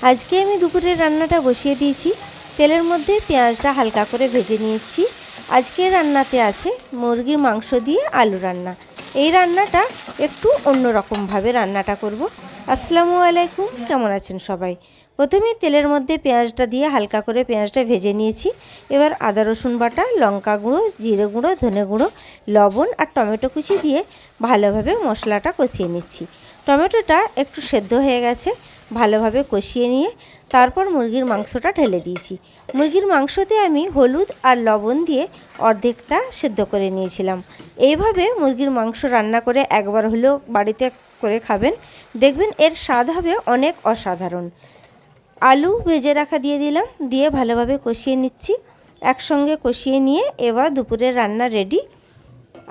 আজকে আমি দুপুরের রান্নাটা বসিয়ে দিয়েছি। তেলের মধ্যে পেঁয়াজটা হালকা করে ভেজে নিয়েছি। আজকের রান্নাতে আছে মুরগির মাংস দিয়ে আলু রান্না। এই রান্নাটা একটু অন্যরকমভাবে রান্নাটা করব। আসসালামু আলাইকুম, কেমন আছেন সবাই? প্রথমে তেলের মধ্যে পেঁয়াজটা দিয়ে হালকা করে পেঁয়াজটা ভেজে নিয়েছি। এবার আদা রসুন বাটা, লঙ্কা গুঁড়ো, জিরে গুঁড়ো, ধনে গুঁড়ো, লবণ আর টমেটো কুচি দিয়ে ভালোভাবে মশলাটা কষিয়ে নিচ্ছি। টমেটোটা একটু সেদ্ধ হয়ে গেছে, ভালোভাবে কষিয়ে নিয়ে তারপর মুরগির মাংসটা ঢেলে দিয়েছি। মুরগির মাংসতে আমি হলুদ আর লবণ দিয়ে অর্ধেকটা সেদ্ধ করে নিয়েছিলাম। এইভাবে মুরগির মাংস রান্না করে একবার হলেও বাড়িতে করে খাবেন, দেখবেন এর স্বাদ হবে অনেক অসাধারণ। আলু ভেজে রাখা দিয়ে দিলাম, দিয়ে ভালোভাবে কষিয়ে নিচ্ছি। একসঙ্গে কষিয়ে নিয়ে এবার দুপুরের রান্না রেডি।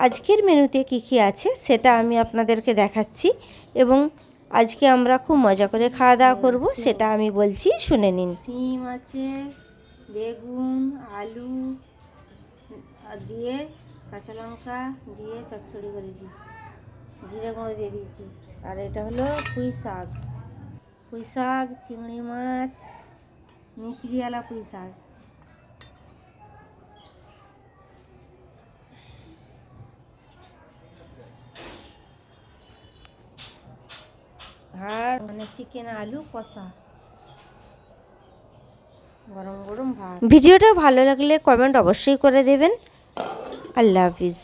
আজকের মেনুতে কী আছে সেটা আমি আপনাদেরকে দেখাচ্ছি এবং আজকে আমরা খুব মজা করে খাওয়া দাওয়া করব, সেটা আমি বলছি, শুনে নিন। সিম আছে, বেগুন, আলু দিয়ে কাঁচা লঙ্কা দিয়ে চচ্চড়ি করেছি, জিরে গুঁড়ো দিয়ে দিয়েছি। আর এটা হলো পুঁই শাক, চিংড়ি মাছ, মিচড়িওয়ালা পুঁই শাক। আর চিকেন আলু কষা, গরম গরম ভাত। ভিডিওটা ভালো লাগলে কমেন্ট অবশ্যই করে দেবেন। আল্লাহ হাফিজ।